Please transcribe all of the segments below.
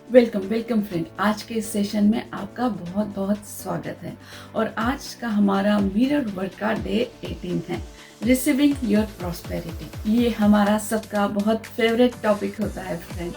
Welcome welcome friend. आज के इस सेशन में आपका बहुत बहुत स्वागत है। और आज का हमारा मिरर वर्क का डे 18 है, रिसीविंग योर प्रॉस्पेरिटी। ये हमारा सबका बहुत फेवरेट टॉपिक होता है फ्रेंड,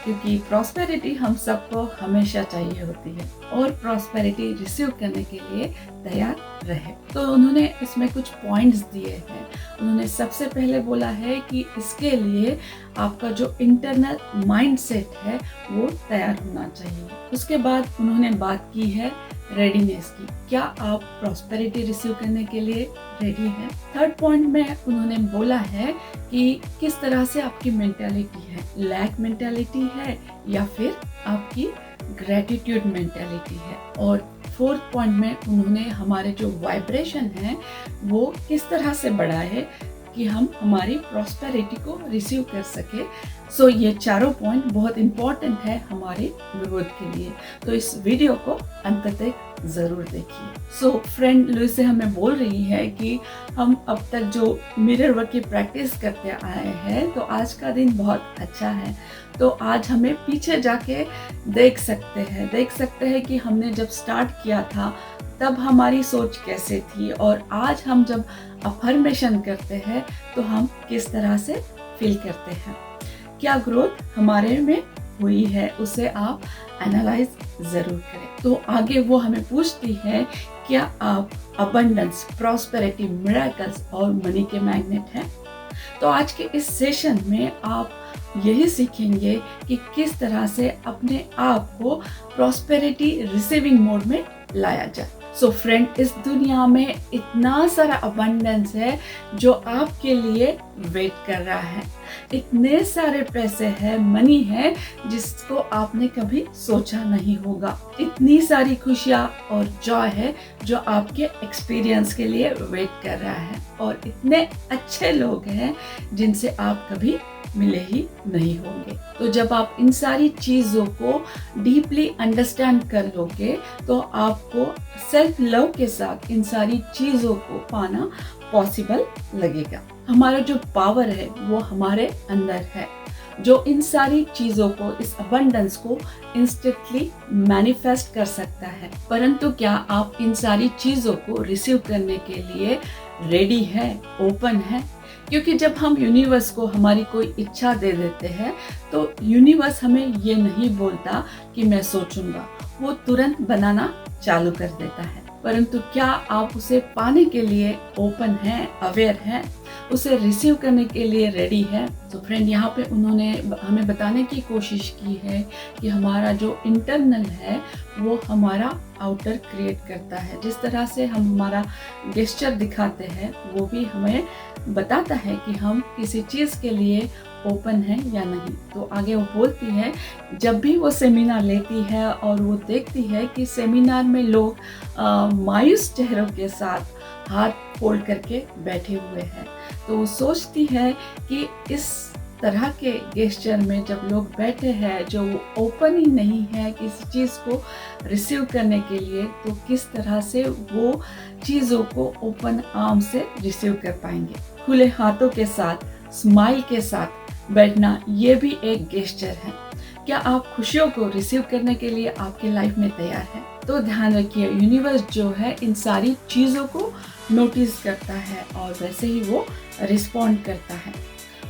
क्योंकि प्रॉस्पेरिटी हम सबको हमेशा चाहिए होती है और प्रॉस्पेरिटी रिसीव करने के लिए तैयार रहे। तो उन्होंने इसमें कुछ पॉइंट्स दिए हैं। उन्होंने सबसे पहले बोला है कि इसके लिए आपका जो इंटरनल माइंडसेट है वो तैयार होना चाहिए। उसके बाद उन्होंने बात की है रेडीनेस की। क्या आप प्रॉस्पेरिटी रिसीव करने के लिए रेडी हैं? थर्ड पॉइंट में उन्होंने बोला है कि किस तरह से आपकी मेंटालिटी है, लैक मेंटालिटी है या फिर आपकी ग्रेटिट्यूड मेंटालिटी है। और फोर्थ पॉइंट में उन्होंने हमारे जो वाइब्रेशन है वो किस तरह से बढ़ाए है कि हम हमारी प्रॉस्पेरिटी को रिसीव कर सके। सो ये चारों पॉइंट बहुत इंपॉर्टेंट है हमारे ग्रोथ के लिए। तो इस वीडियो को अंत तक जरूर देखिए। सो फ्रेंड लुइसे हमें बोल रही है कि हम अब तक जो मिरर वर्क की प्रैक्टिस करते आए हैं, तो आज का दिन बहुत अच्छा है। तो आज हमें पीछे जाके देख सकते हैं कि हमने जब स्टार्ट किया था तब हमारी सोच कैसे थी, और आज हम जब अफर्मेशन करते हैं तो हम किस तरह से फील करते हैं, क्या ग्रोथ हमारे में हुई है, उसे आप एनालाइज जरूर करें। तो आगे वो हमें पूछती है, क्या आप अबंडेंस, प्रॉस्पेरिटी, मिरेकल्स और मनी के मैग्नेट हैं? तो आज के इस सेशन में आप यही सीखेंगे कि किस तरह से अपने आप को प्रॉस्पेरिटी रिसीविंग मोड में लाया जाए। सो फ्रेंड, इस दुनिया में इतना सारा अबंडेंस है जो आपके लिए वेट कर रहा है। इतने सारे पैसे है, मनी है जिसको आपने कभी सोचा नहीं होगा। इतनी सारी खुशियाँ और जॉय है जो आपके एक्सपीरियंस के लिए वेट कर रहा है। और इतने अच्छे लोग हैं जिनसे आप कभी मिले ही नहीं होंगे। तो जब आप इन सारी चीजों को डीपली अंडरस्टैंड कर लोगे तो आपको सेल्फ लव के साथ इन सारी चीजों को पाना पॉसिबल लगेगा। हमारा जो पावर है वो हमारे अंदर है, जो इन सारी चीजों को, इस अबंडेंस को इंस्टेंटली मैनिफेस्ट कर सकता है। परंतु क्या आप इन सारी चीजों को रिसीव करने के लिए रेडी है, ओपन है? क्योंकि जब हम यूनिवर्स को हमारी कोई इच्छा दे देते हैं तो यूनिवर्स हमें ये नहीं बोलता कि मैं सोचूंगा, वो तुरंत बनाना चालू कर देता है। परंतु क्या आप उसे पाने के लिए ओपन हैं, अवेयर हैं, उसे रिसीव करने के लिए रेडी है? तो फ्रेंड, यहाँ पे उन्होंने हमें बताने की कोशिश की है कि हमारा जो इंटरनल है वो हमारा आउटर क्रिएट करता है। जिस तरह से हम हमारा गेस्चर दिखाते हैं वो भी हमें बताता है कि हम किसी चीज़ के लिए ओपन है या नहीं। तो आगे वो बोलती है, जब भी वो सेमिनार लेती है और वो देखती है कि सेमिनार में लोग मायूस चेहरों के साथ हाथ फोल्ड करके बैठे हुए हैं, तो वो सोचती है कि इस तरह के गेस्चर में जब लोग बैठे हैं जो ओपन ही नहीं है किसी चीज़ को रिसीव करने के लिए, तो किस तरह से वो चीज़ों को ओपन आर्म से रिसीव कर पाएंगे। खुले हाथों के साथ, स्माइल के साथ बैठना ये भी एक गेस्चर है। क्या आप खुशियों को रिसीव करने के लिए आपके लाइफ में तैयार हैं? तो ध्यान रखिए, यूनिवर्स जो है इन सारी चीज़ों को नोटिस करता है और वैसे ही वो रिस्पॉन्ड करता है।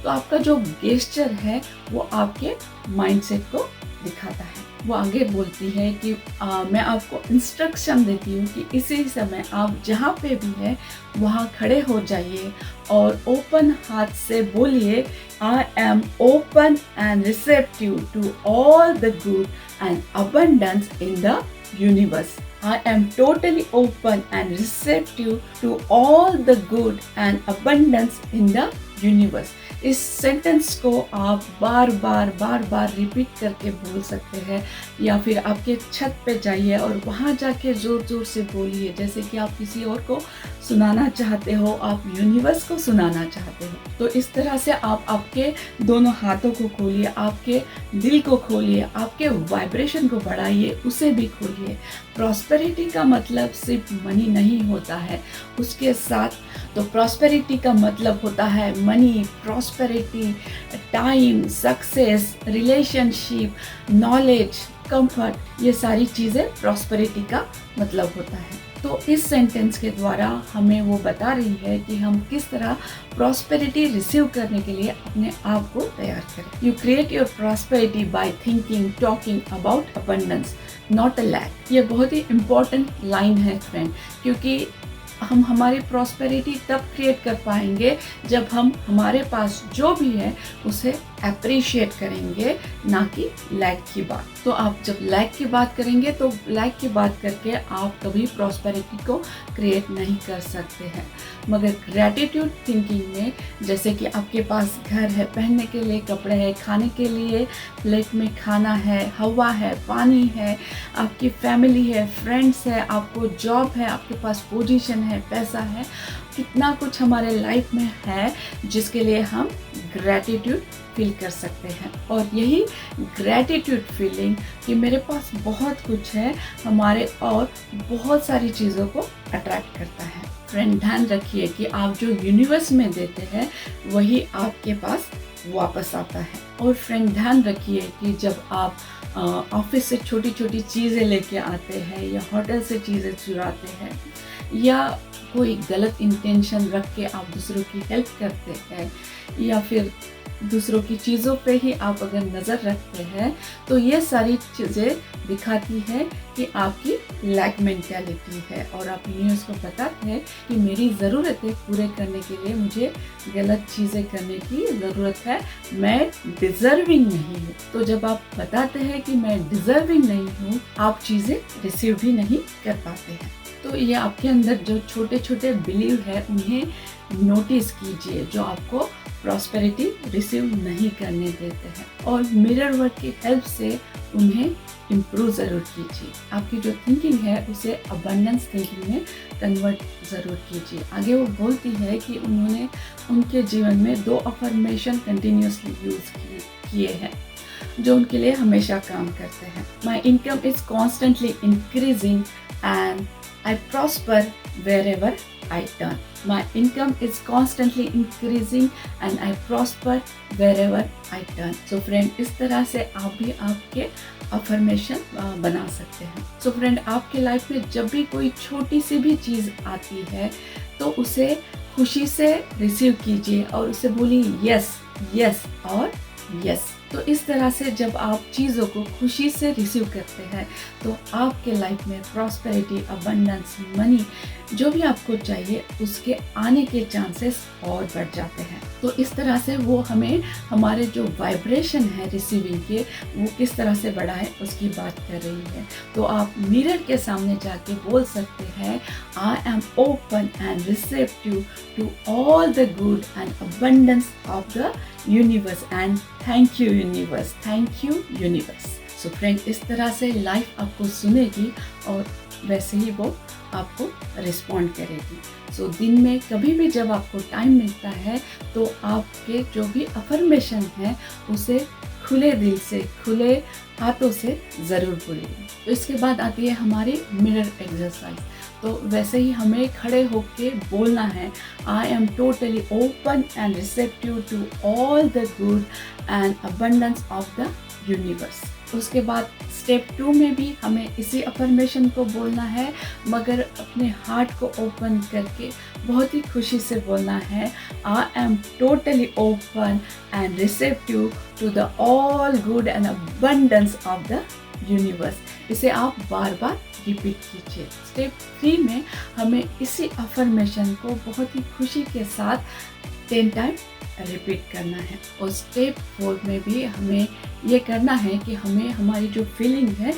तो आपका जो गेस्चर है वो आपके माइंडसेट को दिखाता है। वो आगे बोलती है कि मैं आपको इंस्ट्रक्शन देती हूँ कि इसी समय आप जहाँ पे भी है वहाँ खड़े हो जाइए और ओपन हाथ से बोलिए, I am open and receptive to all the good and abundance in the universe. I am totally open and receptive to all the good and abundance in the universe. इस सेंटेंस को आप बार बार repeat करके बोल सकते हैं, या फिर आपके छत पे जाइए और वहाँ जाके जोर जोर से बोलिए, जैसे कि आप किसी और को सुनाना चाहते हो, आप यूनिवर्स को सुनाना चाहते हो। तो इस तरह से आप आपके दोनों हाथों को खोलिए, आपके दिल को खोलिए, आपके वाइब्रेशन को बढ़ाइए, उसे भी खोलिए। प्रॉस्पेरिटी का मतलब सिर्फ मनी नहीं होता है, उसके साथ तो प्रॉस्पेरिटी का मतलब होता है money, prosperity, time, success, relationship, knowledge, comfort, ये सारी चीज़ें प्रॉस्पेरिटी का मतलब होता है। तो इस सेंटेंस के द्वारा हमें वो बता रही है कि हम किस तरह प्रॉस्पेरिटी रिसीव करने के लिए अपने आप को तैयार करें। You create your prosperity by thinking, talking about abundance, not a lack. ये बहुत ही इम्पोर्टेंट लाइन है फ्रेंड, क्योंकि हम हमारी प्रॉस्पेरिटी तब क्रिएट कर पाएंगे जब हम हमारे पास जो भी है उसे अप्रिशिएट करेंगे, ना कि लैक की बात। तो आप जब लैक की बात करेंगे तो लैक की बात करके आप कभी प्रॉस्पेरिटी को क्रिएट नहीं कर सकते हैं। मगर ग्रैटिट्यूड थिंकिंग में, जैसे कि आपके पास घर है, पहनने के लिए कपड़े हैं, खाने के लिए प्लेट में खाना है, हवा है, पानी है, आपकी फैमिली है, फ्रेंड्स है, आपको जॉब है, आपके पास पोजीशन है, पैसा है, कितना कुछ हमारे लाइफ में है जिसके लिए हम ग्रैटिट्यूड फील कर सकते हैं। और यही ग्रैटिट्यूड फीलिंग कि मेरे पास बहुत कुछ है, हमारे और बहुत सारी चीज़ों को अट्रैक्ट करता है। फ्रेंड, ध्यान रखिए कि आप जो यूनिवर्स में देते हैं वही आपके पास वापस आता है। और फ्रेंड, ध्यान रखिए कि जब आप ऑफिस से छोटी छोटी चीज़ें लेके आते हैं या होटल से चीज़ें चुराते हैं या कोई गलत इंटेंशन रख के आप दूसरों की हेल्प करते हैं या फिर दूसरों की चीज़ों पे ही आप अगर नज़र रखते हैं, तो ये सारी चीज़ें दिखाती है कि आपकी लैक मेंटालिटी है और आप यूनिवर्स को बताते हैं कि मेरी ज़रूरतें पूरे करने के लिए मुझे गलत चीज़ें करने की ज़रूरत है, मैं डिज़र्विंग नहीं हूँ। तो जब आप बताते हैं कि मैं डिज़र्विंग नहीं हूँ, आप चीज़ें रिसीव भी नहीं कर पाते हैं। तो ये आपके अंदर जो छोटे छोटे बिलीव है उन्हें नोटिस कीजिए, जो आपको प्रॉस्पेरिटी रिसीव नहीं करने देते हैं, और मिरर वर्क की हेल्प से उन्हें इम्प्रूव ज़रूर कीजिए। आपकी जो थिंकिंग है उसे अबंडेंस थिंकिंग में कन्वर्ट ज़रूर कीजिए। आगे वो बोलती है कि उन्होंने उनके जीवन में 2 अफर्मेशन कंटिन्यूसली यूज़ किए हैं जो उनके लिए हमेशा काम करते हैं। My income is constantly increasing and I prosper wherever I turn. My income is constantly increasing and I prosper wherever I turn. So friend, इस तरह से आप भी आपके अफर्मेशन बना सकते हैं। So friend, आपके लाइफ में जब भी कोई छोटी सी भी चीज़ आती है तो उसे खुशी से रिसीव कीजिए और उसे बोलिए यस, यस और यस। तो इस तरह से जब आप चीज़ों को खुशी से रिसीव करते हैं तो आपके लाइफ में प्रॉस्पेरिटी, अबंडेंस, मनी, जो भी आपको चाहिए उसके आने के चांसेस और बढ़ जाते हैं। तो इस तरह से वो हमें हमारे जो वाइब्रेशन है रिसीविंग के, वो किस तरह से बढ़ाए उसकी बात कर रही है। तो आप मिरर के सामने जाके बोल सकते हैं, I am open and receptive to all the good and abundance of the universe and thank you universe, thank you universe. So friend, इस तरह से लाइफ आपको सुनेगी और वैसे ही वो आपको रिस्पॉन्ड करेगी। सो दिन में कभी भी जब आपको टाइम मिलता है तो आपके जो भी अफर्मेशन है उसे खुले दिल से, खुले हाथों से ज़रूर बोलिए। तो इसके बाद आती है हमारी मिरर एक्सरसाइज। तो वैसे ही हमें खड़े होके बोलना है, I am totally open and receptive to all the good and abundance of the universe. उसके बाद स्टेप 2 में भी हमें इसी अफर्मेशन को बोलना है, मगर अपने हार्ट को ओपन करके बहुत ही खुशी से बोलना है, I am totally open and receptive to the all good and abundance of the universe. इसे आप बार बार रिपीट कीजिए। स्टेप 3 में हमें इसी अफर्मेशन को बहुत ही खुशी के साथ 10 टाइम रिपीट करना है। और स्टेप 4 में भी हमें ये करना है कि हमें हमारी जो फीलिंग है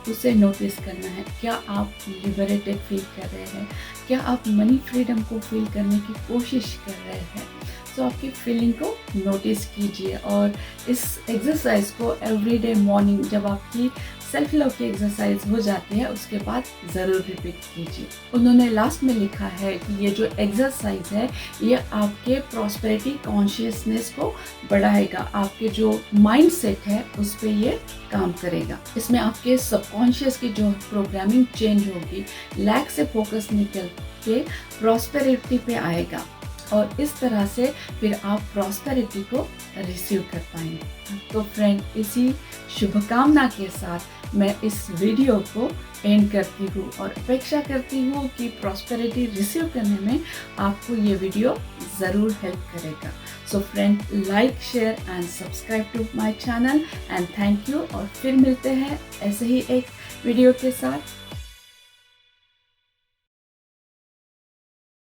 उसे नोटिस करना है। क्या आप लिबरेटेड फील कर रहे हैं? क्या आप मनी फ्रीडम को फील करने की कोशिश कर रहे हैं? तो आपकी फीलिंग को नोटिस कीजिए और इस एक्सरसाइज को एवरीडे मॉर्निंग जब आपकी सेल्फ लव की एक्सरसाइज हो जाती है उसके बाद ज़रूर रिपीट कीजिए। उन्होंने लास्ट में लिखा है कि ये जो एक्सरसाइज है ये आपके प्रॉस्पेरिटी कॉन्शियसनेस को बढ़ाएगा, आपके जो माइंड सेट है उस पर ये काम करेगा। इसमें आपके सबकॉन्शियस की जो प्रोग्रामिंग चेंज होगी, लैक से फोकस निकल के प्रॉस्पेरिटी पे आएगा। और इस तरह से फिर आप प्रॉस्पेरिटी को रिसीव कर पाएंगे। तो फ्रेंड, इसी शुभकामना के साथ मैं इस वीडियो को एंड करती हूँ और अपेक्षा करती हूँ कि प्रॉस्पेरिटी रिसीव करने में आपको ये वीडियो ज़रूर हेल्प करेगा। So friend, like, share and subscribe to my channel and thank you. और फिर मिलते हैं ऐसे ही एक वीडियो के साथ।